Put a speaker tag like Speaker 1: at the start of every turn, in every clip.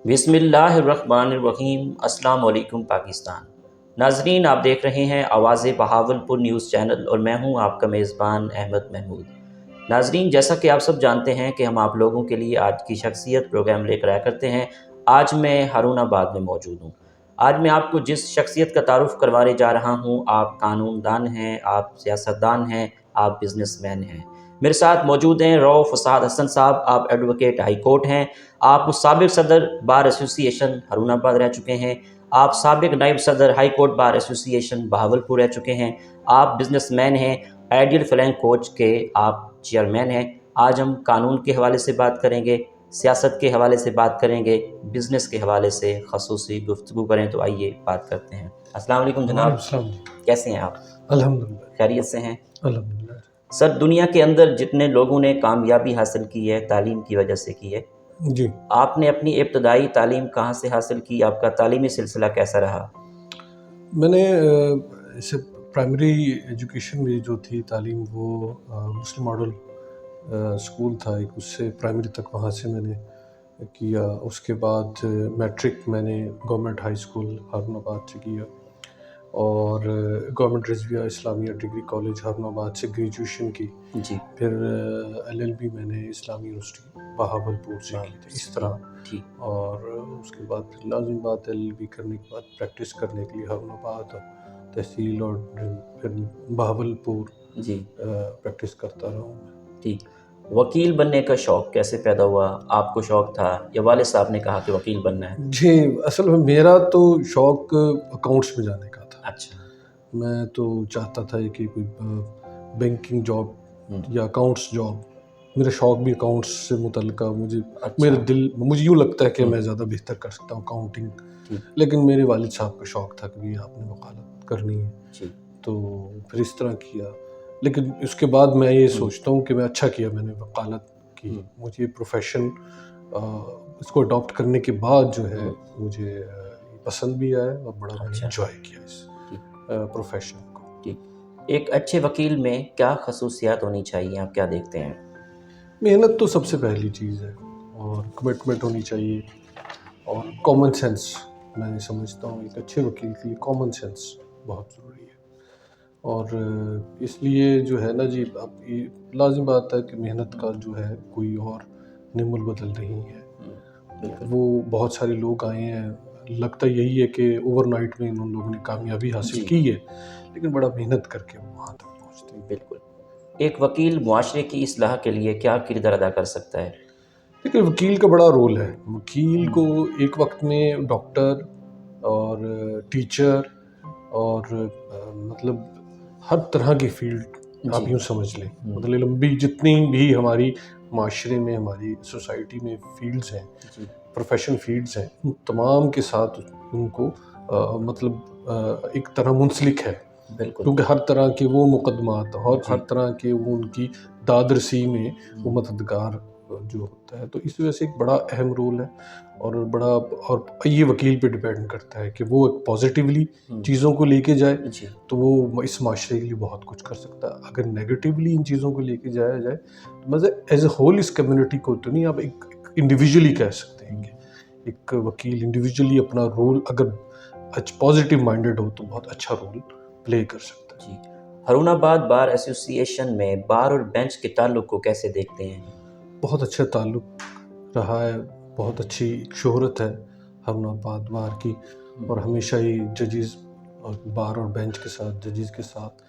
Speaker 1: بسم اللہ الرحمن الرحیم۔ السلام علیکم پاکستان۔ ناظرین، آپ دیکھ رہے ہیں آواز بہاولپور نیوز چینل اور میں ہوں آپ کا میزبان احمد محمود۔ ناظرین، جیسا کہ آپ سب جانتے ہیں کہ ہم آپ لوگوں کے لیے آج کی شخصیت پروگرام لے کر آیا کرتے ہیں۔ آج میں ہارون آباد میں موجود ہوں۔ آج میں آپ کو جس شخصیت کا تعارف کروانے جا رہا ہوں، آپ قانون دان ہیں، آپ سیاستدان ہیں، آپ بزنس مین ہیں۔ میرے ساتھ موجود ہیں رؤف اسعد حسن صاحب، آپ ایڈوکیٹ ہائی کورٹ ہیں، آپ سابق صدر بار ایسوسی ایشن ہارون آباد رہ چکے ہیں، آپ سابق نائب صدر ہائی کورٹ بار ایسوسی ایشن بہاولپور رہ چکے ہیں، آپ بزنس مین ہیں، آئیڈیل فلائنگ کوچ کے آپ چیئرمین ہیں۔ آج ہم قانون کے حوالے سے بات کریں گے، سیاست کے حوالے سے بات کریں گے، بزنس کے حوالے سے خصوصی گفتگو کریں، تو آئیے بات کرتے ہیں۔ السلام علیکم جناب،
Speaker 2: السلام
Speaker 1: کیسے ہیں آپ؟
Speaker 2: الحمدللہ
Speaker 1: خیریت سے ہیں؟
Speaker 2: الحمدللہ
Speaker 1: سر، دنیا کے اندر جتنے لوگوں نے کامیابی حاصل کی ہے تعلیم کی وجہ سے کی ہے۔
Speaker 2: جی،
Speaker 1: آپ نے اپنی ابتدائی تعلیم کہاں سے حاصل کی؟ آپ کا تعلیمی سلسلہ کیسا رہا؟
Speaker 2: میں نے اسے پرائمری ایجوکیشن میں جو تھی تعلیم وہ مسلم ماڈل اسکول تھا ایک، اس سے پرائمری تک وہاں سے میں نے کیا۔ اس کے بعد میٹرک میں نے گورنمنٹ ہائی اسکول ہارون آباد سے کیا، اور گورنمنٹ رضویہ اسلامیہ ڈگری کالج ہارون آباد سے گریجویشن کی۔
Speaker 1: جی
Speaker 2: پھر LLB میں نے اسلامی یونیورسٹی بہاولپور سے کی تھی، اس طرح۔
Speaker 1: ٹھیک۔
Speaker 2: اور اس کے بعد پھر لازم بات LLB کرنے کے بعد پریکٹس کرنے کے لیے ہارون آباد تحصیل اور پھر بہاولپور
Speaker 1: جی
Speaker 2: پریکٹس کرتا رہا ہوں میں۔
Speaker 1: ٹھیک۔ وکیل بننے کا شوق کیسے پیدا ہوا؟ آپ کو شوق تھا یا والد صاحب نے کہا کہ وکیل بننا ہے؟
Speaker 2: جی، اصل میں میرا تو شوق اکاؤنٹس میں جانے کا تھا۔
Speaker 1: اچھا۔
Speaker 2: میں تو چاہتا تھا کہ کوئی بینکنگ جاب یا اکاؤنٹس جاب، میرا شوق بھی اکاؤنٹس سے متعلقہ، مجھے یوں لگتا ہے کہ میں زیادہ بہتر کر سکتا ہوں اکاؤنٹنگ، لیکن میرے والد صاحب کا شوق تھا کہ بھی آپ نے وکالت کرنی ہے، تو پھر اس طرح کیا۔ لیکن اس کے بعد میں یہ سوچتا ہوں کہ میں اچھا کیا میں نے وکالت کی، مجھے یہ پروفیشن اس کو اڈاپٹ کرنے کے بعد جو ہے مجھے پسند بھی آیا اور بڑا میں نے انجوائے کیا اس پروفیشن کو۔
Speaker 1: ایک اچھے وکیل میں کیا خصوصیات ہونی چاہیے، آپ کیا دیکھتے ہیں؟
Speaker 2: محنت تو سب سے پہلی چیز ہے، اور کمٹمنٹ ہونی چاہیے، اور کامن سینس۔ میں سمجھتا ہوں ایک اچھے وکیل کے لیے کامن سینس بہت ضروری ہے، اور اس لیے جو ہے نا جی، اب یہ لازم بات ہے کہ محنت کا جو ہے کوئی اور نعم البدل نہیں ہے۔ وہ بہت سارے لوگ آئے ہیں، لگتا یہی ہے کہ اوور نائٹ میں ان لوگوں نے کامیابی حاصل کی ہے، لیکن بڑا محنت کر کے وہ وہاں تک پہنچتے ہیں۔
Speaker 1: بالکل۔ ایک وکیل معاشرے کی اصلاح کے لیے کیا کردار ادا کر سکتا ہے؟
Speaker 2: لیکن وکیل کا بڑا رول ہے۔ وکیل کو ایک وقت میں ڈاکٹر اور ٹیچر اور مطلب ہر طرح کی فیلڈ آپ یوں سمجھ لیں، مطلب لمبی جتنی بھی ہماری معاشرے میں، ہماری سوسائٹی میں فیلڈز ہیں، پروفیشن فیلڈز ہیں، ان تمام کے ساتھ ان کو مطلب ایک طرح منسلک ہے، کیونکہ ہر طرح کے وہ مقدمات اور ہر طرح کے وہ ان کی دادرسی میں وہ مددگار جو ہوتا ہے، تو اس وجہ سے ایک بڑا اہم رول ہے، اور یہ وکیل پہ ڈیپینڈ کرتا ہے کہ وہ ایک پازیٹیولی چیزوں کو لے کے جائے تو وہ اس معاشرے کے لیے بہت کچھ کر سکتا ہے۔ اگر نیگیٹیولی ان چیزوں کو لے کے جایا جائے تو مطلب ایز اے ہول اس کمیونٹی کو تو نہیں، آپ ایک انڈیویجولی کہہ سکتے ہیں کہ ایک وکیل انڈیویجولی اپنا رول اگر پازیٹیو مائنڈیڈ ہو تو بہت اچھا رول پلے کر سکتا ہے۔
Speaker 1: ہارون آباد بار ایسوسی ایشن میں بار اور بینچ کے تعلق کو کیسے دیکھتے ہیں؟
Speaker 2: بہت اچھا تعلق رہا ہے، بہت اچھی شہرت ہے ہارون آباد بار کی، اور ہمیشہ ہی ججز اور بار اور بینچ کے ساتھ، ججز کے ساتھ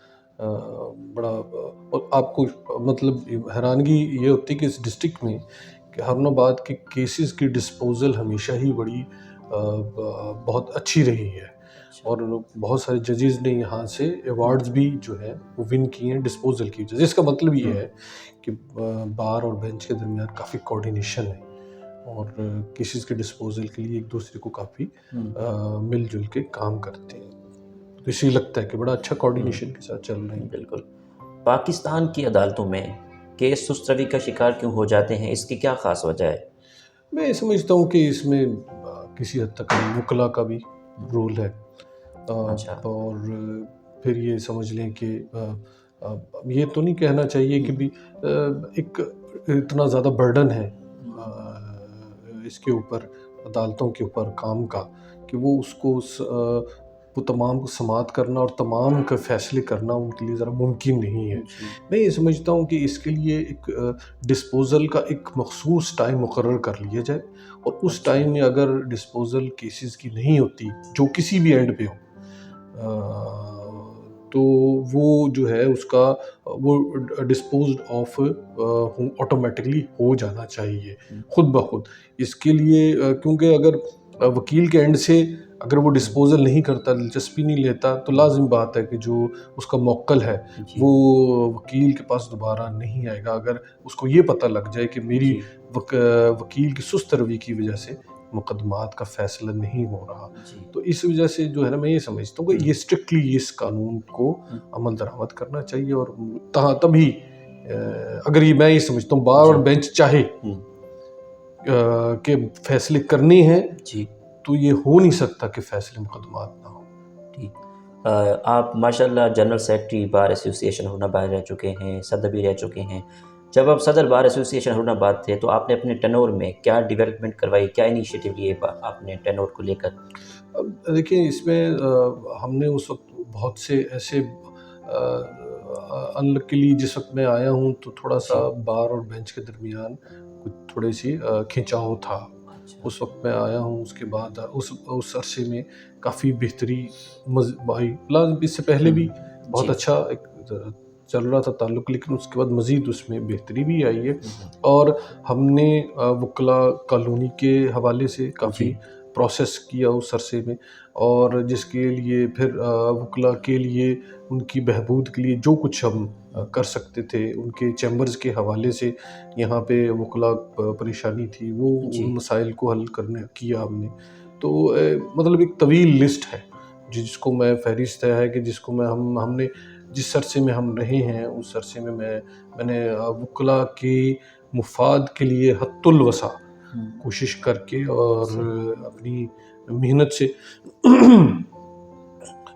Speaker 2: بڑا، اور آپ کو مطلب حیرانگی یہ ہوتی ہے کہ اس ڈسٹرکٹ میں کہ ہارون آباد کے کیسز کی ڈسپوزل ہمیشہ ہی بڑی بہت اچھی رہی ہے، اور بہت سارے ججز نے یہاں سے ایوارڈز بھی جو ہے وہ ون کیے ہیں ڈسپوزل کی وجہ سے۔ اس کا مطلب یہ ہے کہ بار اور بینچ کے درمیان کافی کوارڈینیشن ہے، اور کیسز کے ڈسپوزل کے لیے ایک دوسرے کو کافی مل جل کے کام کرتے ہیں، تو اسی لگتا ہے کہ بڑا اچھا کوارڈینیشن کے ساتھ چل رہے ہیں۔
Speaker 1: بالکل۔ پاکستان کی عدالتوں میں کیس سست روی کا شکار کیوں ہو جاتے ہیں، اس کی کیا خاص وجہ ہے؟
Speaker 2: میں سمجھتا ہوں کہ اس میں کسی حد تک وکلا کا بھی رول ہے، اور پھر یہ سمجھ لیں کہ یہ تو نہیں کہنا چاہیے کہ بھی ایک اتنا زیادہ برڈن ہے اس کے اوپر عدالتوں کے اوپر کام کا کہ وہ اس کو وہ تمام کو سماعت کرنا اور تمام کے فیصلے کرنا ان کے لیے ذرا ممکن نہیں ہے. میں یہ سمجھتا ہوں کہ اس کے لیے ایک ڈسپوزل کا ایک مخصوص ٹائم مقرر کر لیا جائے، اور اس ٹائم میں اگر ڈسپوزل کیسز کی نہیں ہوتی جو کسی بھی اینڈ پہ ہو، تو وہ جو ہے اس کا وہ ڈسپوزڈ آف آٹومیٹکلی ہو جانا چاہیے خود بخود. اس کے لیے کیونکہ اگر وکیل کے اینڈ سے اگر وہ ڈسپوزل نہیں کرتا، دلچسپی نہیں لیتا، تو لازم بات ہے کہ جو اس کا موکل ہے وہ وکیل کے پاس دوبارہ نہیں آئے گا. اگر اس کو یہ پتہ لگ جائے کہ میری وکیل کی سست روی کی وجہ سے مقدمات کا فیصلہ نہیں ہو رہا، تو اس وجہ سے جو ہے نا میں یہ سمجھتا ہوں کہ یہ اسٹرکٹلی اس قانون کو عمل درآمد کرنا چاہیے. اور تبھی اگر میں یہ سمجھتا ہوں بار اور بینچ چاہے کہ فیصلے کرنے ہیں تو یہ ہو نہیں سکتا کہ فیصلے مقدمات نہ ہوں.
Speaker 1: آپ ماشاءاللہ جنرل سیکرٹری بار ایسوسی ایشن ہرون آباد رہ چکے ہیں، صدر بھی رہ چکے ہیں. جب آپ صدر بار ایسوسی ایشن ہرون آباد تھے تو آپ نے اپنے ٹینور میں کیا ڈیولپمنٹ کروائی، کیا انیشیٹو لیے اپنے ٹینور کو لے کر؟
Speaker 2: دیکھیں اس میں ہم نے اس وقت بہت سے ایسے انلکلی جس وقت میں آیا ہوں تو تھوڑا سا بار اور بینچ کے درمیان کچھ تھوڑی سی کھنچاؤ تھا. اس وقت میں آیا ہوں، اس کے بعد اس عرصے میں کافی بہتری آئی. اس سے پہلے بھی بہت اچھا ایک چل رہا تھا تعلق، لیکن اس کے بعد مزید اس میں بہتری بھی آئی ہے. اور ہم نے وکلا کالونی کے حوالے سے کافی پروسیس کیا اس عرصے میں، اور جس کے لیے پھر وکلا کے لیے ان کی بہبود کے لیے جو کچھ ہم کر سکتے تھے ان کے چیمبرز کے حوالے سے یہاں پہ وکلا پریشانی تھی وہ ان مسائل کو حل کرنے کیا ہم نے. تو مطلب ایک طویل لسٹ ہے جس کو میں فہرست ہے کہ جس کو میں ہم نے جس عرصے میں ہم رہے ہیں اس عرصے میں میں نے وکلا کے مفاد کے لیے حد الوسع کوشش کر کے اور اپنی محنت سے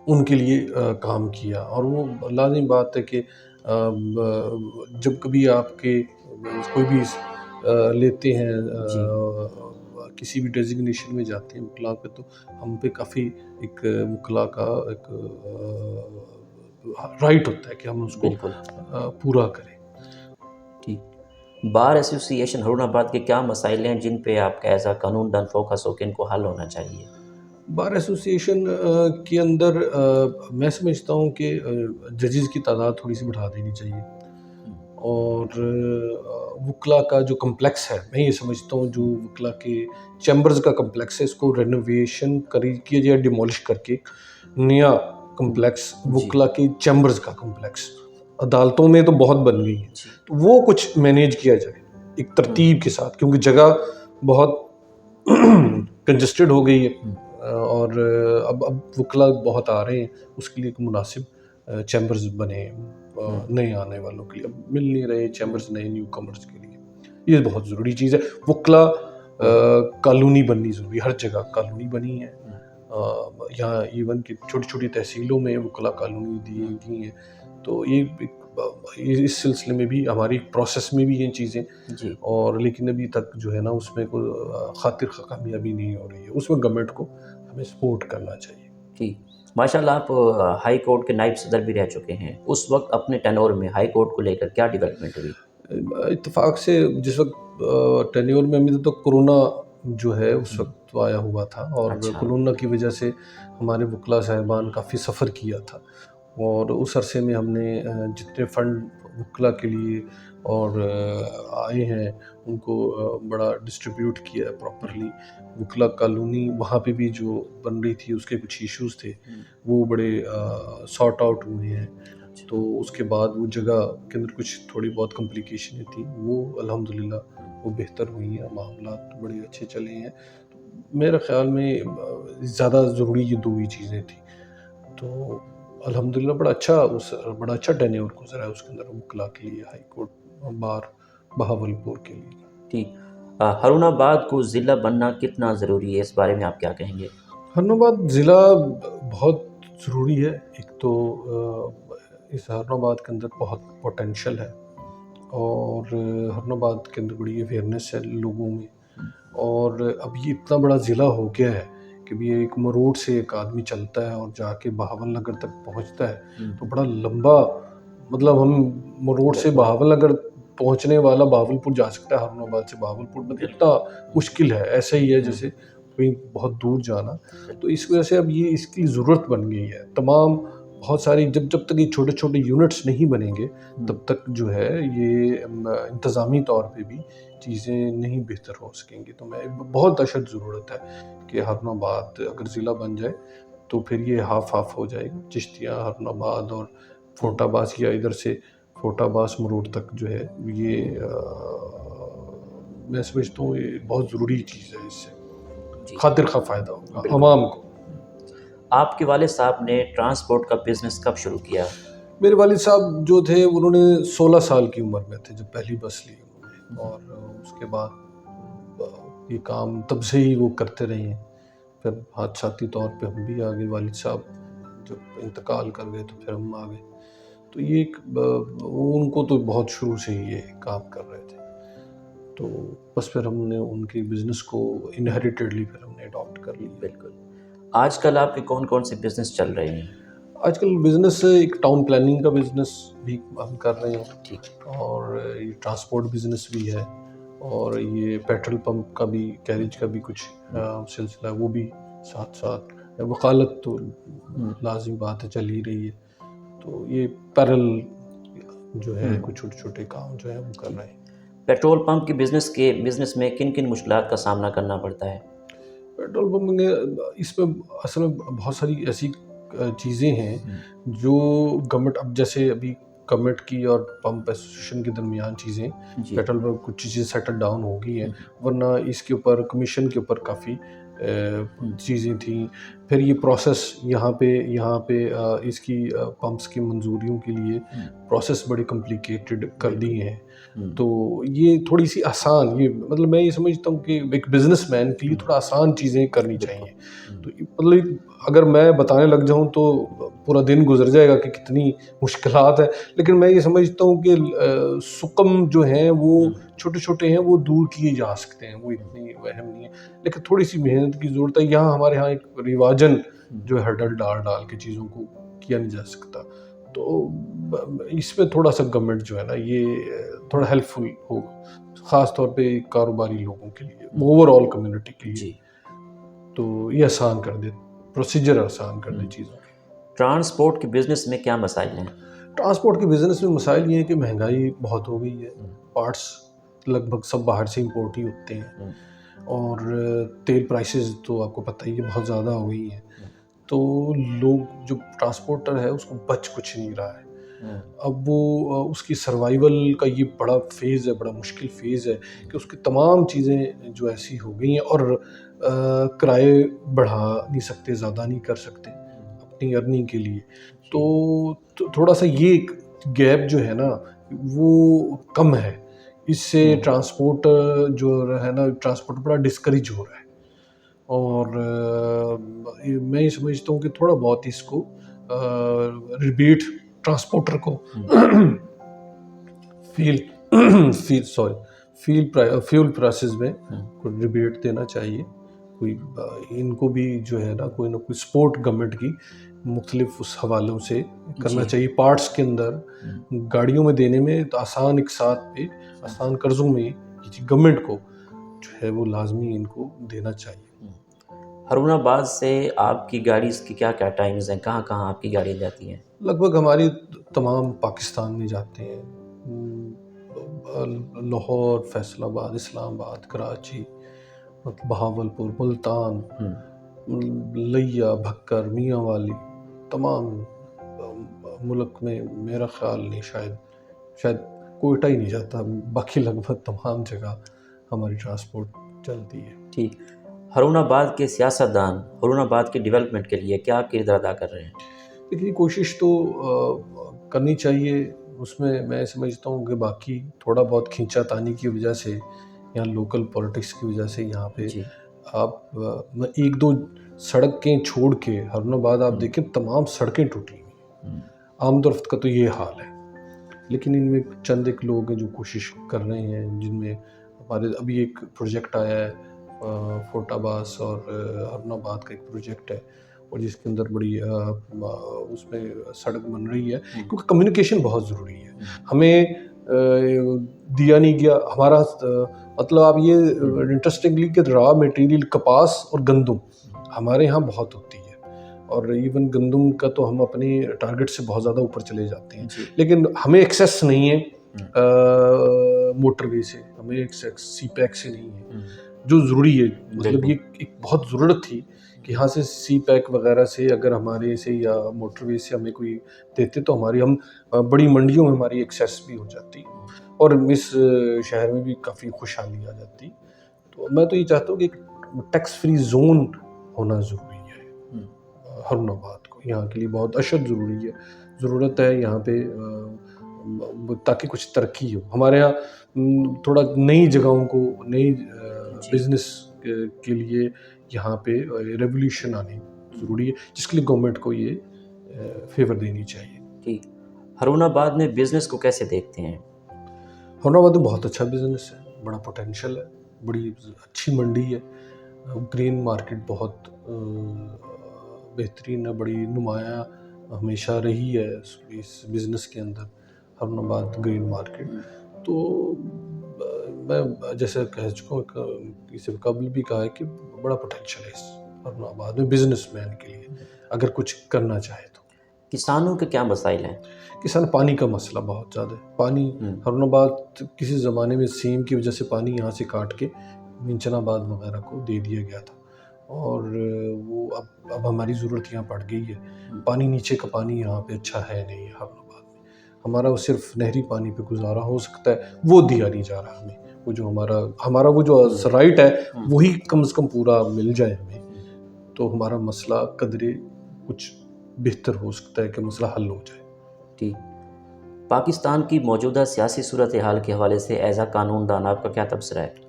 Speaker 2: ان کے لیے کام کیا. اور وہ لازم بات ہے کہ جب کبھی آپ کے کوئی بھی لیتے ہیں کسی بھی ڈیزگنیشن میں جاتے ہیں وکلا پہ، تو ہم پہ کافی ایک وکلا کا ایک رائٹ ہوتا ہے کہ ہم اس کو پورا کریں.
Speaker 1: بار ایسوسی ایشن ہرون آباد کے کیا مسائل ہیں جن پہ آپ کا ایز اے قانون دان فوکس ہو کہ ان کو حل ہونا چاہیے؟
Speaker 2: بار ایسوسی ایشن کے اندر میں سمجھتا ہوں کہ ججز کی تعداد تھوڑی سی بڑھا دینی چاہیے، اور وکلا کا جو کمپلیکس ہے میں یہ سمجھتا ہوں جو وکلا کے چیمبرز کا کمپلیکس ہے اس کو رینوویشن کیا جائے، ڈیمولش کر کے نیا کمپلیکس وکلا کے چیمبرز کا کمپلیکس. عدالتوں میں تو بہت بن گئی ہیں، تو وہ کچھ مینیج کیا جائے ایک ترتیب کے ساتھ، کیونکہ جگہ بہت کنجسٹڈ ہو گئی ہے اور اب وکلا بہت آ رہے ہیں، اس کے لیے ایک مناسب چیمبرز بنے نئے آنے والوں کے لیے. اب مل نہیں رہے چیمبرز نئے نیو کمرز کے لیے، یہ بہت ضروری چیز ہے. وکلا کالونی بننی ضروری، ہر جگہ کالونی بنی ہے، یہاں ایون کہ چھوٹی چھوٹی تحصیلوں میں وکلا کالونی دی گئی ہیں. تو یہ اس سلسلے میں بھی ہماری پروسیس میں بھی یہ چیزیں اور لیکن ابھی تک جو ہے نا اس میں کوئی خاطر کامیابی نہیں ہو رہی ہے. اس میں گورنمنٹ کو ہمیں سپورٹ کرنا چاہیے.
Speaker 1: جی ماشاءاللہ، آپ ہائی کورٹ کے نائب صدر بھی رہ چکے ہیں. اس وقت اپنے ٹینور میں ہائی کورٹ کو لے کر کیا ڈیولپمنٹ ہوئی؟
Speaker 2: اتفاق سے جس وقت ٹینور میں ابھی تو کرونا جو ہے اس وقت آیا ہوا تھا، اور کرونا کی وجہ سے ہمارے وکلا صاحبان کافی سفر کیا تھا، اور اس عرصے میں ہم نے جتنے فنڈ وکلا کے لیے اور آئے ہیں ان کو بڑا ڈسٹریبیوٹ کیا ہے پراپرلی. وکلا کالونی وہاں پہ بھی جو بن رہی تھی اس کے کچھ ایشوز تھے وہ بڑے سارٹ آؤٹ ہوئے ہیں. تو اس کے بعد وہ جگہ کے اندر کچھ تھوڑی بہت کمپلیکیشنیں تھیں، وہ الحمدللہ وہ بہتر ہوئی ہیں، معاملات بڑے اچھے چلے ہیں. میرے خیال میں زیادہ ضروری یہ دو ہی چیزیں تھیں. تو الحمدللہ بڑا اچھا ٹینیور گزرا ہے اس کے اندر وکلا کے لیے ہائی کورٹ بار بہاولپور کے لیے.
Speaker 1: ٹھیک، ہرون آباد کو ضلع بننا کتنا ضروری ہے، اس بارے میں آپ کیا کہیں گے؟
Speaker 2: ہرون آباد ضلع بہت ضروری ہے. ایک تو اس ہرون آباد کے اندر بہت پوٹینشل ہے، اور ہرون آباد کے اندر بڑی اویئرنیس ہے لوگوں میں، اور اب یہ اتنا بڑا ضلع ہو گیا ہے کہ بھی ایک مروڑ سے ایک آدمی چلتا ہے اور جا کے بہاول نگر تک پہنچتا ہے تو بڑا لمبا، مطلب ہم مروڑ سے بہاول نگر پہنچنے والا بہاول پور جا سکتا ہے، ہارون آباد سے بہاول پور، مطلب اتنا مشکل ہے، ایسا ہی ہے جیسے کہیں بہت دور جانا. تو اس وجہ سے اب یہ اس کی ضرورت بن گئی ہے. تمام بہت ساری جب تک یہ چھوٹے چھوٹے یونٹس نہیں بنیں گے تب تک جو ہے یہ انتظامی طور پہ بھی چیزیں نہیں بہتر ہو سکیں گی. تو میں بہت اشد ضرورت ہے کہ ہارون آباد اگر ضلع بن جائے تو پھر یہ ہاف ہاف ہو جائے گا، چشتیاں، ہارون آباد اور فورٹ عباس، یا ادھر سے فورٹ عباس مروڑ تک جو ہے یہ میں سمجھتا ہوں یہ بہت ضروری چیز ہے. اس سے خاطر خواہ فائدہ ہوگا عوام کو.
Speaker 1: آپ کے والد صاحب نے ٹرانسپورٹ کا بزنس کب شروع کیا؟
Speaker 2: میرے والد صاحب جو تھے انہوں نے 16 سال کی عمر میں تھے جب پہلی بس لی انہوں نے، اور اس کے بعد یہ کام تب سے ہی وہ کرتے رہے ہیں. پھر حادثاتی طور پہ ہم بھی آگے، والد صاحب جب انتقال کر گئے تو پھر ہم آ گئے. تو یہ ان کو تو بہت شروع سے ہی یہ کام کر رہے تھے، تو بس پھر ہم نے ان کے بزنس کو انہیریٹڈلی پھر ہم نے اڈاپٹ کر لیا.
Speaker 1: بالکل. آج کل آپ کے کون کون سے بزنس چل رہے ہیں؟
Speaker 2: آج کل بزنس ایک ٹاؤن پلاننگ کا بزنس بھی ہم کر رہے ہیں،
Speaker 1: ٹھیک.
Speaker 2: اور یہ ٹرانسپورٹ بزنس بھی ہے، اور یہ پیٹرول پمپ کا بھی، گیریج کا بھی کچھ سلسلہ ہے، وہ بھی ساتھ ساتھ. وکالت تو لازمی بات ہے چل ہی رہی ہے. تو یہ پیرل جو ہے کچھ چھوٹے چھوٹے کام جو ہے ہم کر رہے ہیں.
Speaker 1: پیٹرول پمپ کے بزنس میں کن کن مشکلات کا سامنا کرنا پڑتا ہے؟
Speaker 2: پیٹرول پمپ نے اس میں اصل میں بہت ساری ایسی چیزیں ہیں جو گورنمنٹ، اب جیسے ابھی گورنمنٹ کی اور پمپ ایسوسیشن کے درمیان چیزیں، پیٹرول پمپ کچھ چیزیں سیٹل ڈاؤن ہو گئی ہیں، ورنہ اس کے اوپر کمیشن کے اوپر کافی چیزیں تھیں. پھر یہ پروسیس یہاں پہ اس کی پمپس کی منظوریوں کے لیے پروسیس بڑی کمپلیکیٹڈ کر دی ہیں. تو یہ تھوڑی سی آسان، یہ مطلب میں یہ سمجھتا ہوں کہ ایک بزنس مین کے لیے تھوڑا آسان چیزیں کرنی چاہیے. تو مطلب اگر میں بتانے لگ جاؤں تو پورا دن گزر جائے گا کہ کتنی مشکلات ہیں، لیکن میں یہ سمجھتا ہوں کہ سکم جو ہیں وہ چھوٹے چھوٹے ہیں، وہ دور کیے جا سکتے ہیں، وہ اتنی اہم نہیں ہے، لیکن تھوڑی سی محنت کی ضرورت ہے. یہاں ہمارے ہاں ایک رواجن جو ہے ہرڈل ڈال کے چیزوں کو کیا نہیں جا سکتا. تو اس میں تھوڑا سا گورنمنٹ جو ہے نا یہ تھوڑا ہیلپ فل ہوگا، خاص طور پہ کاروباری لوگوں کے لیے، اوور آل کمیونٹی کے لیے. تو یہ آسان کر دے، پروسیجر آسان کر دے چیزوں کے.
Speaker 1: ٹرانسپورٹ کے بزنس میں کیا مسائل ہیں؟
Speaker 2: ٹرانسپورٹ کے بزنس میں مسائل یہ ہیں کہ مہنگائی بہت ہو گئی ہے، پارٹس لگ بھگ سب باہر سے امپورٹ ہی ہوتے ہیں، اور تیل پرائسز تو آپ کو پتہ ہی ہے بہت زیادہ ہو گئی ہیں. تو لوگ جو ٹرانسپورٹر ہے اس کو بچ کچھ نہیں رہا ہے. اب وہ اس کی سروائیول کا یہ بڑا فیز ہے، بڑا مشکل فیز ہے کہ اس کی تمام چیزیں جو ایسی ہو گئی ہیں، اور کرائے بڑھا نہیں سکتے، زیادہ نہیں کر سکتے اپنی ارننگ کے لیے. تو تھوڑا سا یہ گیپ جو ہے نا وہ کم ہے. اس سے ٹرانسپورٹ جو ہے نا، ٹرانسپورٹ بڑا ڈسکریج ہو رہا ہے. اور میں یہ سمجھتا ہوں کہ تھوڑا بہت اس کو ریبیٹ ٹرانسپورٹر کو فیول پرائسز میں کوئی ریبیٹ دینا چاہیے. کوئی ان کو بھی جو ہے نا کوئی نہ کوئی سپورٹ گورنمنٹ کی مختلف اس حوالوں سے کرنا چاہیے. پارٹس کے اندر گاڑیوں میں دینے میں تو آسان اقساط پہ، آسان قرضوں میں گورنمنٹ کو جو ہے وہ لازمی ان کو دینا چاہیے.
Speaker 1: ہارون آباد سے آپ کی گاڑی کی کیا کیا ٹائمز ہیں؟ کہاں کہاں آپ کی گاڑیاں جاتی ہیں؟
Speaker 2: لگ بھگ ہماری تمام پاکستان میں جاتے ہیں، لاہور، فیصل آباد، اسلام آباد، کراچی، بہاول پور، ملتان، لیا، بھکر، میاں والی، تمام ملک میں میرا خیال نہیں، شاید کوئٹہ ہی نہیں جاتا، باقی لگ بھگ تمام جگہ ہماری ٹرانسپورٹ چلتی ہے.
Speaker 1: ٹھیک. ہارون آباد کے سیاستدان ہارون آباد کے ڈیولپمنٹ کے لیے کیا کردار ادا کر رہے ہیں؟
Speaker 2: دیکھیے کوشش تو کرنی چاہیے. اس میں سمجھتا ہوں کہ باقی تھوڑا بہت کھینچا تانی کی وجہ سے یا لوکل پولیٹکس کی وجہ سے یہاں پہ آپ ایک دو سڑکیں چھوڑ کے ہارون آباد آپ دیکھیں تمام سڑکیں ٹوٹی ہوئی. آمد و رفت کا تو یہ حال ہے، لیکن ان میں چند ایک لوگ ہیں جو کوشش کر رہے ہیں، جن میں ہمارے ابھی ایک پروجیکٹ آیا ہے فورٹ عباس اور ہرن آباد کا ایک پروجیکٹ ہے، اور جس کے اندر بڑی اس میں سڑک بن رہی ہے، کیونکہ کمیونیکیشن بہت ضروری ہے. ہمیں دیا نہیں گیا ہمارا مطلب آپ یہ انٹرسٹنگلی کہ را میٹیریل کپاس اور گندم ہمارے ہاں بہت ہوتی ہے، اور ایون گندم کا تو ہم اپنی ٹارگٹ سے بہت زیادہ اوپر چلے جاتے ہیں، لیکن ہمیں ایکسیس نہیں ہے موٹر وے سے، ہمیں ایکسیس سی پیک سے نہیں ہے جو ضروری ہے. مطلب یہ ایک بہت ضرورت تھی کہ یہاں سے سی پیک وغیرہ سے اگر ہمارے سے یا موٹر وے سے ہمیں کوئی دیتے تو ہم بڑی منڈیوں میں ہماری ایکسیس بھی ہو جاتی اور اس شہر میں بھی کافی خوشحالی آ جاتی. تو میں تو یہ چاہتا ہوں کہ ایک ٹیکس فری زون ہونا ضروری ہے ہرن آباد کو، یہاں کے لیے بہت اشد ضروری ہے، ضرورت ہے یہاں پہ تاکہ کچھ ترقی ہو. ہمارے یہاں تھوڑا نئی جگہوں کو نئی بزنس کے لیے یہاں پہ ریولیوشن آنی ضروری ہے، جس کے لیے گورنمنٹ کو یہ فیور دینی چاہیے.
Speaker 1: ٹھیک. ہرون آباد میں بزنس کو کیسے دیکھتے ہیں؟
Speaker 2: ہرن آباد میں بہت اچھا بزنس ہے، بڑا پوٹینشیل ہے، بڑی اچھی منڈی ہے، گرین مارکیٹ بہت بہترین ہے، بڑی نمایاں ہمیشہ رہی ہے اس بزنس کے اندر ہرن آباد گرین مارکیٹ. تو میں جیسے کہہ چکا ہوں، اس سے قبل بھی کہا ہے کہ بڑا پوٹینشیل ہے اس ہرن آباد میں بزنس مین کے لیے اگر کچھ کرنا چاہے تو.
Speaker 1: کسانوں کے کیا مسائل ہیں؟
Speaker 2: کسان پانی کا مسئلہ بہت زیادہ ہے. پانی ہرن آباد کسی زمانے میں سیم کی وجہ سے پانی یہاں سے کاٹ کے منچن آباد وغیرہ کو دے دیا گیا تھا، اور وہ اب ہماری ضرورت یہاں پڑ گئی ہے. پانی نیچے کا پانی یہاں پہ اچھا ہے نہیں ہے ہرن آباد میں، ہمارا وہ صرف نہری پانی پہ گزارا ہو سکتا ہے، وہ دیا نہیں جا رہا ہمیں. وہ جو ہمارا وہ جو رائٹ ہے وہی کم از کم پورا مل جائے ہمیں، تو ہمارا مسئلہ قدرے کچھ بہتر ہو سکتا ہے کہ مسئلہ حل ہو جائے.
Speaker 1: ٹھیک. پاکستان کی موجودہ سیاسی صورتحال کے حوالے سے ایز اے قانون دان آپ کا کیا تبصرہ ہے؟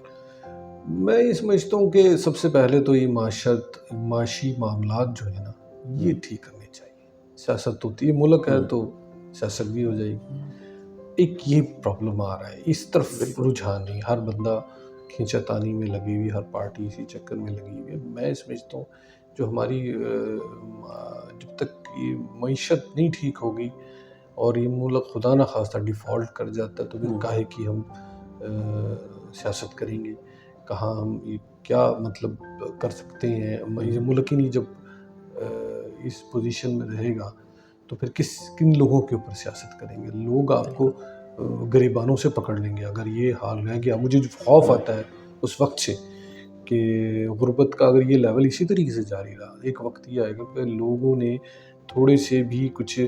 Speaker 2: میں یہ سمجھتا ہوں کہ سب سے پہلے تو یہ معاشی معاملات جو ہے نا یہ ٹھیک کرنے چاہیے. سیاست ہوتی ہے، ملک ہے تو سیاست بھی ہو جائے گی. ایک یہ پرابلم آ رہا ہے، اس طرف رجحان نہیں، ہر بندہ کھینچا تانی میں لگی ہوئی، ہر پارٹی اسی چکر میں لگی ہوئی ہے. میں سمجھتا ہوں جو ہماری جب تک یہ معیشت نہیں ٹھیک ہوگی اور یہ ملک خدا نہ خواستہ ڈیفالٹ کر جاتا ہے تو پھر کاہے کی ہم سیاست کریں گے، کہاں ہم کیا مطلب کر سکتے ہیں. یہ ملک ہی نہیں جب اس پوزیشن میں رہے گا تو پھر کن لوگوں کے اوپر سیاست کریں گے؟ لوگ آپ کو گریبانوں سے پکڑ لیں گے اگر یہ حال رہ گیا. مجھے جو خوف آتا ہے اس وقت سے کہ غربت کا اگر یہ لیول اسی طریقے سے جاری رہا، ایک وقت یہ آئے گا کہ لوگوں نے تھوڑے سے بھی کچھ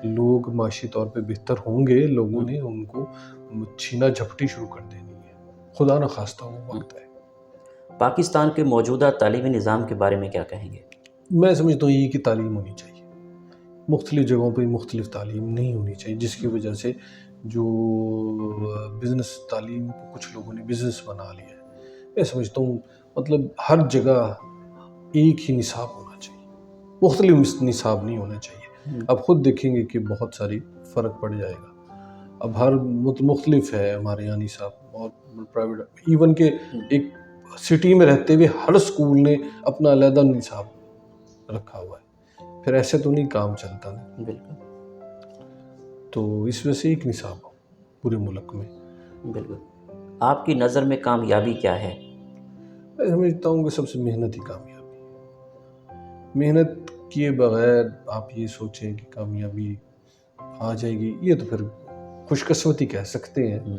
Speaker 2: لوگ معاشی طور پہ بہتر ہوں گے، لوگوں نے ان کو چھینا جھپٹی شروع کر دینی ہے. خدا نہ خواستہ وہ وقت ہے.
Speaker 1: پاکستان کے موجودہ تعلیمی نظام کے بارے میں کیا کہیں گے؟
Speaker 2: میں سمجھتا ہوں یہ کہ تعلیم ہونی چاہیے، مختلف جگہوں پہ مختلف تعلیم نہیں ہونی چاہیے، جس کی وجہ سے جو بزنس تعلیم کو کچھ لوگوں نے بزنس بنا لیا ہے. میں سمجھتا ہوں مطلب ہر جگہ ایک ہی نصاب ہونا چاہیے، مختلف نصاب نہیں ہونا چاہیے. اب خود دیکھیں گے کہ بہت ساری فرق پڑ جائے گا. اب ہر مختلف ہے ہمارے یہاں نصاب اور پرائیویٹ، ایون کہ ایک سٹی میں رہتے ہوئے ہر اسکول نے اپنا علیحدہ نصاب رکھا ہوا ہے. پھر ایسے تو نہیں کام چلتا نا.
Speaker 1: بالکل.
Speaker 2: تو اس وجہ سے ایک نصاب ہو پورے ملک میں.
Speaker 1: بالکل. آپ کی نظر میں کامیابی کیا ہے؟
Speaker 2: میں سمجھتا ہوں کہ سب سے محنت ہی کامیابی ہے. محنت کیے بغیر آپ یہ سوچیں کہ کامیابی آ جائے گی، یہ تو پھر خوش قسمتی کہہ سکتے ہیں.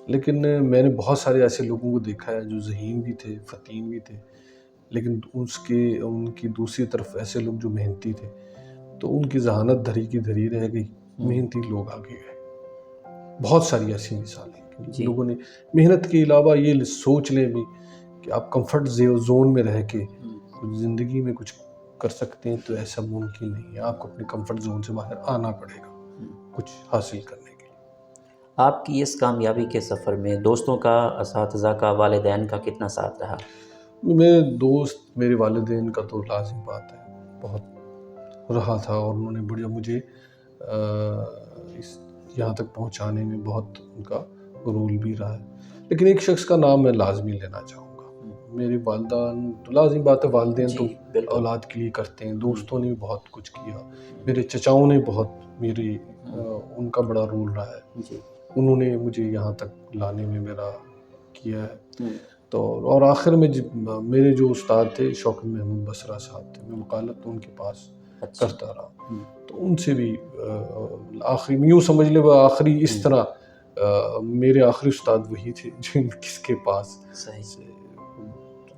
Speaker 2: لیکن میں نے بہت سارے ایسے لوگوں کو دیکھا ہے جو ذہین بھی تھے، فتیم بھی تھے، لیکن ان کی دوسری طرف ایسے لوگ جو محنتی تھے تو ان کی ذہانت دھری کی دھری رہ گئی، محنتی لوگ آگے گئے. بہت ساری ایسی مثالیں لوگوں نے محنت کے علاوہ یہ سوچ لیں بھی کہ آپ کمفرٹ زون میں رہ کے کچھ زندگی میں کچھ کر سکتے ہیں، تو ایسا ممکن نہیں ہے. آپ کو اپنے کمفرٹ زون سے باہر آنا پڑے گا کچھ حاصل کرنے کے لیے.
Speaker 1: آپ کی اس کامیابی کے سفر میں دوستوں کا، اساتذہ کا، والدین کا کتنا ساتھ رہا؟
Speaker 2: میرے دوست، میرے والدین کا تو لازم بات ہے بہت رہا تھا، اور انہوں نے بڑا مجھے یہاں تک پہنچانے میں بہت ان کا رول بھی رہا ہے. لیکن ایک شخص کا نام میں لازمی لینا چاہوں گا. میری والدین تو لازم بات ہے، والدین تو
Speaker 1: جی بالکل.
Speaker 2: اولاد کے لیے کرتے ہیں، دوستوں نے بھی بہت کچھ کیا، میرے چچاؤں نے بہت میری ان کا بڑا رول رہا ہے،
Speaker 1: جی.
Speaker 2: انہوں نے مجھے یہاں تک لانے میں میرا کیا ہے.
Speaker 1: ہم.
Speaker 2: تو اور آخر میں میرے جو استاد تھے شوکت محمود بصرہ صاحب تھے، میں وکالت تو ان کے پاس
Speaker 1: اچھا.
Speaker 2: کرتا رہا، تو ان سے بھی آخری میں یوں سمجھ لے وہ آخری اس طرح میرے آخری استاد وہی تھے جن کس کے پاس
Speaker 1: صحیح.
Speaker 2: سے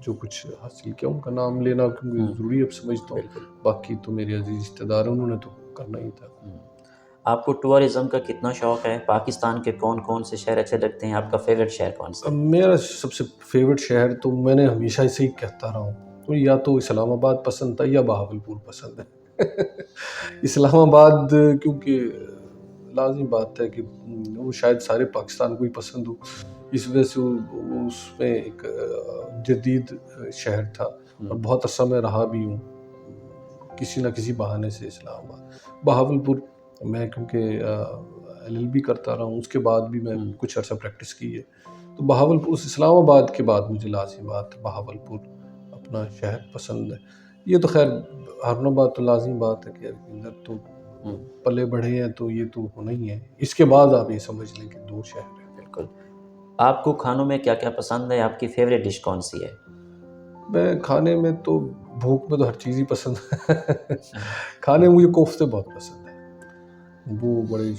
Speaker 2: جو کچھ حاصل کیا. ان کا نام لینا کیونکہ ضروری اب سمجھتا ہوں،
Speaker 1: بالکل.
Speaker 2: باقی تو میرے عزیز رشتہ دار ہیں، انہوں نے تو کرنا ہی تھا.
Speaker 1: آپ کو ٹورازم کا کتنا شوق ہے؟ پاکستان کے کون کون سے شہر اچھے لگتے ہیں؟ آپ کا فیوریٹ شہر کون سا ہے؟
Speaker 2: میرا سب سے فیوریٹ شہر تو میں نے ہمیشہ اسے ہی کہتا رہا ہوں، یا تو اسلام آباد پسند تھا یا بہاولپور پسند ہے. اسلام آباد کیونکہ لازم بات ہے کہ وہ شاید سارے پاکستان کو ہی پسند ہو، اس وجہ سے اس میں ایک جدید شہر تھا، اور بہت عرصہ میں رہا بھی ہوں کسی نہ کسی بہانے سے اسلام آباد. بہاولپور میں کیونکہ LLB کرتا رہا ہوں، اس کے بعد بھی میں کچھ عرصہ پریکٹس کی ہے، تو بہاولپور اسلام آباد کے بعد مجھے لازم بات بہاولپور اپنا شہر پسند ہے. یہ تو خیر ہر بات تو لازم بات ہے کہ ادھر تو پلے بڑھے ہیں تو یہ تو ہونا ہی ہے. اس کے بعد آپ یہ سمجھ لیں کہ دو شہر ہیں.
Speaker 1: بالکل. آپ کو کھانوں میں کیا کیا پسند ہے؟ آپ کی فیوریٹ ڈش کون سی ہے؟
Speaker 2: میں کھانے میں تو بھوک میں تو ہر چیز ہی پسند ہے. کھانے میں مجھے کوفتے بہت پسند ہیں، وہ بڑے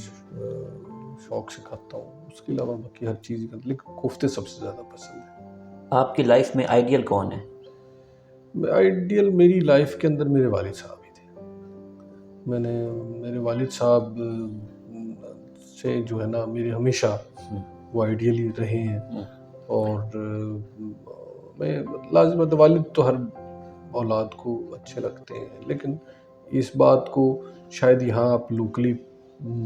Speaker 2: شوق سے کھاتا ہوں. اس کے علاوہ باقی ہر چیز ہی، لیکن کوفتے سب سے زیادہ پسند ہیں.
Speaker 1: آپ کی لائف میں آئیڈیل کون ہے؟
Speaker 2: آئیڈیل میری لائف کے اندر میرے والد صاحب ہی تھے. میں نے میرے والد صاحب سے جو ہے نا میرے ہمیشہ وہ آئیڈیل ہی رہے ہیں. اور میں لازم ہے والد تو ہر اولاد کو اچھے لگتے ہیں، لیکن اس بات کو شاید یہاں آپ لوکلی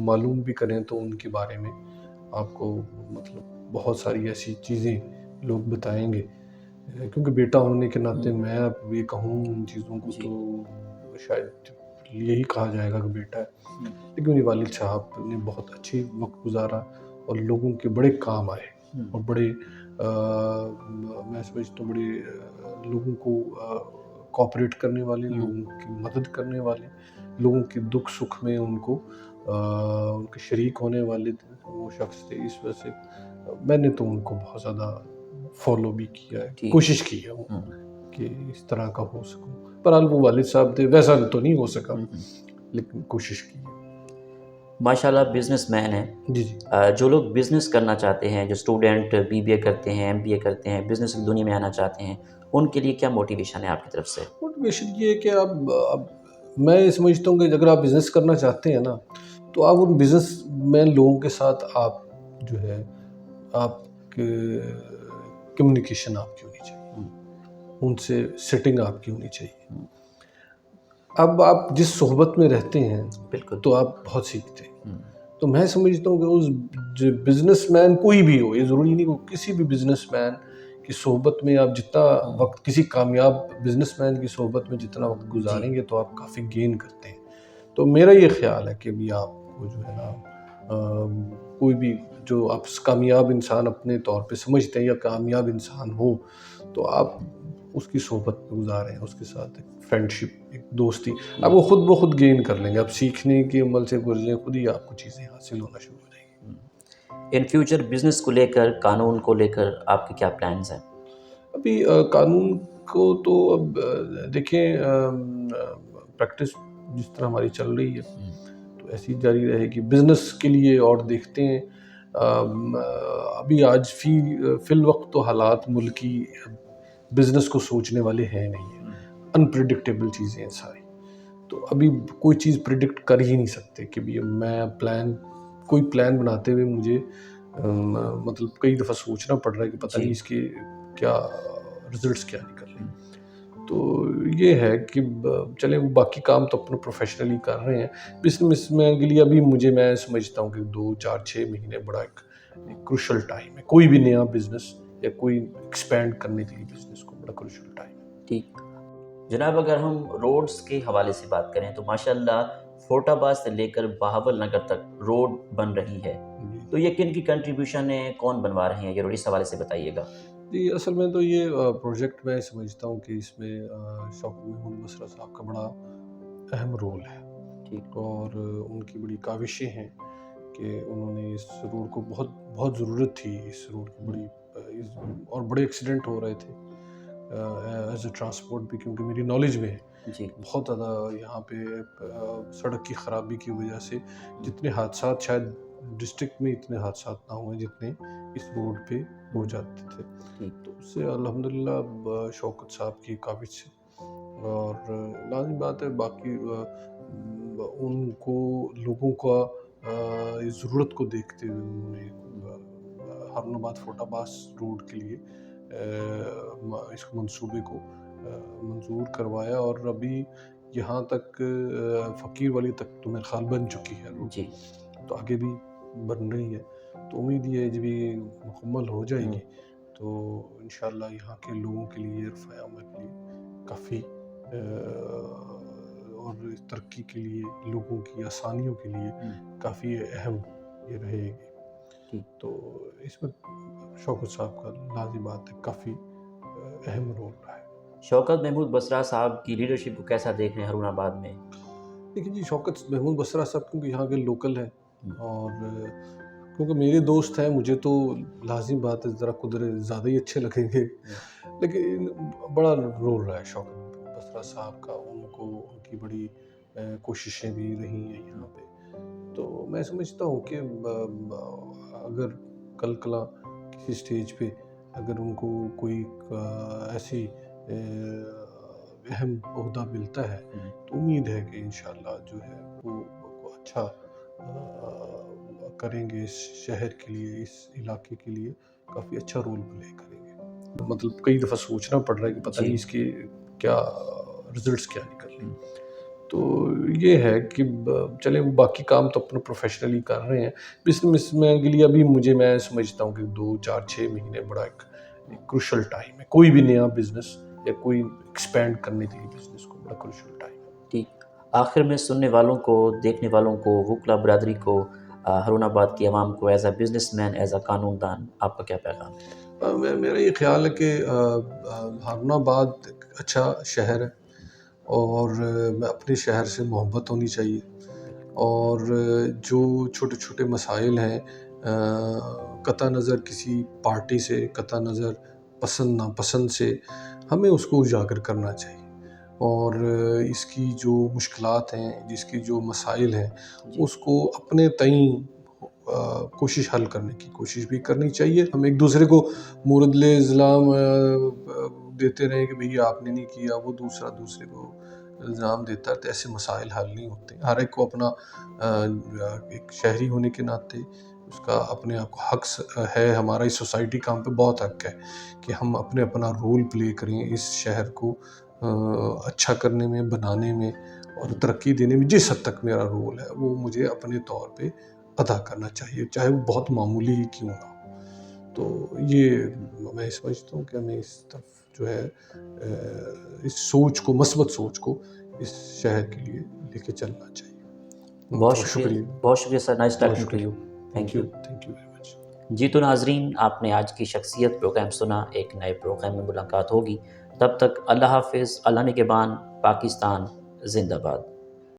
Speaker 2: معلوم بھی کریں تو ان کے بارے میں آپ کو مطلب بہت ساری ایسی چیزیں لوگ بتائیں گے، کیونکہ بیٹا ہونے کے ناطے میں اب یہ کہوں ان چیزوں کو تو شاید یہی کہا جائے گا کہ بیٹا ہے. لیکن میرے والد صاحب نے بہت اچھی وقت گزارا اور لوگوں کے بڑے کام آئے، اور بڑے میں سمجھتا ہوں بڑے لوگوں کو کوآپریٹ کرنے والے، لوگوں کی مدد کرنے والے، لوگوں کے دکھ سکھ میں ان ان کے شریک ہونے والے وہ شخص تھے. اس وجہ سے میں نے تو ان کو بہت زیادہ فالو بھی کیا ہے، کوشش کی ہے کہ اس طرح کا ہو سکوں. بہرحال وہ والد صاحب تھے، ویسا تو نہیں ہو سکا، لیکن کوشش کی.
Speaker 1: ماشاءاللہ بزنس مین ہیں.
Speaker 2: جی جی.
Speaker 1: جو لوگ بزنس کرنا چاہتے ہیں، جو اسٹوڈنٹ BBA کرتے ہیں، MBA کرتے ہیں، بزنس کی دنیا میں آنا چاہتے ہیں، ان کے لیے کیا موٹیویشن ہے آپ کی طرف سے؟
Speaker 2: موٹیویشن یہ ہے کہ اب میں یہ سمجھتا ہوں کہ اگر آپ بزنس کرنا چاہتے ہیں نا تو آپ ان بزنس مین لوگوں کے ساتھ آپ جو ہے آپ کے کمیونیکیشن آپ کی ہونی چاہیے، ان سے سیٹنگ آپ کی ہونی چاہیے. اب آپ جس صحبت میں رہتے ہیں
Speaker 1: بالکل
Speaker 2: تو آپ بہت سیکھتے ہیں. تو میں سمجھتا ہوں کہ اس بزنس مین کوئی بھی ہو، یہ ضروری نہیں کہ کسی بھی بزنس مین کی صحبت میں آپ جتنا وقت، کسی کامیاب بزنس مین کی صحبت میں جتنا وقت گزاریں گے تو آپ کافی گین کرتے ہیں. تو میرا یہ خیال ہے کہ بھی آپ کو جو ہے نا کوئی بھی جو آپ کامیاب انسان اپنے طور پہ سمجھتے ہیں یا کامیاب انسان ہو تو آپ اس کی صحبت میں گزاریں، اس کے ساتھ ایک فرینڈشپ، ایک دوستی، آپ وہ خود بخود گین کر لیں گے. آپ سیکھنے کے عمل سے گزریں، خود ہی آپ کو چیزیں حاصل ہونا شروع ہو جائیں گی.
Speaker 1: ان فیوچر بزنس کو لے کر، قانون کو لے کر آپ کے کیا پلانز ہیں؟
Speaker 2: ابھی قانون کو تو اب دیکھیں پریکٹس جس طرح ہماری چل رہی ہے تو ایسی جاری رہے گی. بزنس کے لیے اور دیکھتے ہیں ابھی آج فی الوقت تو حالات ملکی بزنس کو سوچنے والے ہیں نہیں ہیں، انپریڈکٹیبل چیزیں ہیں ساری. تو ابھی کوئی چیز پریڈکٹ کر ہی نہیں سکتے کہ میں کوئی پلان بناتے ہوئے مجھے مطلب کئی دفعہ سوچنا پڑ رہا ہے کہ پتہ نہیں اس کے کیا رزلٹس کیا نکل رہے ہیں. تو یہ ہے کہ چلیں وہ باقی کام تو اپنا پروفیشنلی کر رہے ہیں. بزنس مین کے لیے ابھی میں سمجھتا ہوں کہ 2 4 6 مہینے بڑا ایک کروشل ٹائم ہے. کوئی بھی نیا بزنس یا کوئی ایکسپینڈ کرنے کے لیے بزنس کو بڑا کروشل ٹائم ہے.
Speaker 1: ٹھیک جناب، اگر ہم روڈز کے حوالے سے بات کریں تو ماشاءاللہ فورٹ آباد سے لے کر بہاول نگر تک روڈ بن رہی ہے، تو یہ کن کی کنٹریبیوشن ہے، کون بنوا رہے ہیں یہ روڈ، اس حوالے سے بتائیے گا.
Speaker 2: جی اصل میں تو یہ پروجیکٹ میں سمجھتا ہوں کہ اس میں شوکت محمود بسرا صاحب کا بڑا اہم رول ہے،
Speaker 1: ٹھیک،
Speaker 2: اور ان کی بڑی کاوشیں ہیں کہ انہوں نے اس روڈ کو بہت بہت ضرورت تھی اس روڈ کی بڑی اور بڑے ایکسیڈنٹ ہو رہے تھے ایز اے ٹرانسپورٹ بھی، کیونکہ میری نالج میں ہے
Speaker 1: جی،
Speaker 2: بہت زیادہ یہاں پہ سڑک کی خرابی کی وجہ سے جتنے حادثات شاید ڈسٹرکٹ میں اتنے حادثات نہ ہوئے جتنے اس روڈ پہ ہو جاتے تھے.
Speaker 1: ٹھیک،
Speaker 2: تو اس سے الحمدللہ شوکت صاحب کی کاوش سے، اور لازم بات ہے باقی ان کو لوگوں کا ضرورت کو دیکھتے ہوئے انہوں نے ہارون آباد فورٹ عباس روڈ کے لیے اس منصوبے کو منظور کروایا، اور ابھی یہاں تک فقیر والی تک تو میرے خیال بن چکی ہے روڈ،
Speaker 1: جی،
Speaker 2: تو آگے بھی بن رہی ہے. تو امید یہ ہے جب یہ مکمل ہو جائے گی تو انشاءاللہ یہاں کے لوگوں کے لیے رفع امل کے لیے کافی اور ترقی کے لیے لوگوں کی آسانیوں کے لیے کافی اہم یہ رہے گی.
Speaker 1: ٹھیک.
Speaker 2: تو اس میں شوکت صاحب کا لازم بات ہے کافی اہم رول رہا ہے.
Speaker 1: شوکت محمود بسرا صاحب کی لیڈرشپ کو کیسا دیکھ رہے ہیں ہارون آباد میں؟
Speaker 2: دیکھیے جی شوکت محمود بسرا صاحب کیونکہ یہاں کے لوکل ہیں، اور کیونکہ میرے دوست ہیں مجھے تو لازم بات ہے ذرا قدرت زیادہ ہی اچھے لگیں گے، لیکن بڑا رول رہا ہے شوکت بسرا صاحب کا، ان کو ان کی بڑی کوششیں بھی رہی ہیں یہاں پہ. تو میں سمجھتا ہوں کہ اگر کل کلا کسی سٹیج پہ اگر ان کو کوئی ایسی اہم عہدہ ملتا ہے تو امید ہے کہ انشاءاللہ جو ہے وہ اچھا کریں گے، اس شہر کے لیے، اس علاقے کے لیے کافی اچھا رول پلے کریں گے. مطلب کئی دفعہ سوچنا پڑ رہا ہے کہ پتہ نہیں اس کے کیا رزلٹس کیا نکلیں. تو یہ ہے کہ چلیں وہ باقی کام تو اپنا پروفیشنلی کر رہے ہیں. بزنس میں کے لیے ابھی میں سمجھتا ہوں کہ 2 4 6 مہینے بڑا ایک کروشل ٹائم ہے کوئی بھی نیا بزنس یا کوئی ایکسپینڈ کرنے کے لیے بزنس کو بڑا کروشل ٹائم ہے.
Speaker 1: ٹھیک. آخر میں سننے والوں کو، دیکھنے والوں کو، وکلا برادری کو، ہارون آباد کی عوام کو as a business man, as a قانون دان آپ کا کیا پیغام ہے؟
Speaker 2: میرا یہ خیال ہے کہ ہارون آباد ایک اچھا شہر ہے، اور اپنے شہر سے محبت ہونی چاہیے، اور جو چھوٹے چھوٹے مسائل ہیں قطع نظر کسی پارٹی سے، قطع نظر پسند ناپسند سے، ہمیں اس کو اجاگر کرنا چاہیے، اور اس کی جو مشکلات ہیں، جس کی جو مسائل ہیں اس کو اپنے تئیں کوشش حل کرنے کی کوشش بھی کرنی چاہیے. ہم ایک دوسرے کو مورد الزام دیتے رہیں کہ بھئی آپ نے نہیں کیا، وہ دوسرے کو الزام دیتا ہے، تو ایسے مسائل حل نہیں ہوتے. ہر ایک کو اپنا ایک شہری ہونے کے ناطے اس کا اپنے آپ کو حق ہے، ہمارا اس سوسائٹی کا ہم پہ بہت حق ہے کہ ہم اپنا رول پلے کریں اس شہر کو اچھا کرنے میں، بنانے میں اور ترقی دینے میں. جس حد تک میرا رول ہے وہ مجھے اپنے طور پہ ادا کرنا چاہیے، چاہے وہ بہت معمولی ہی کیوں نہ ہو. تو یہ میں سمجھتا ہوں کہ ہمیں اس طرف جو ہے اس سوچ کو، مثبت سوچ کو اس شہر کے لیے لے کے چلنا چاہیے.
Speaker 1: بہت شکریہ، بہت شکریہ sir. Nice talking to you. Thank you.
Speaker 2: Thank you very much.
Speaker 1: جی تو ناظرین، آپ نے آج کی شخصیت پروگرام سنا. ایک نئے پروگرام میں ملاقات ہوگی. تب تک اللہ حافظ. اللہ نگہبان. پاکستان زندہ باد.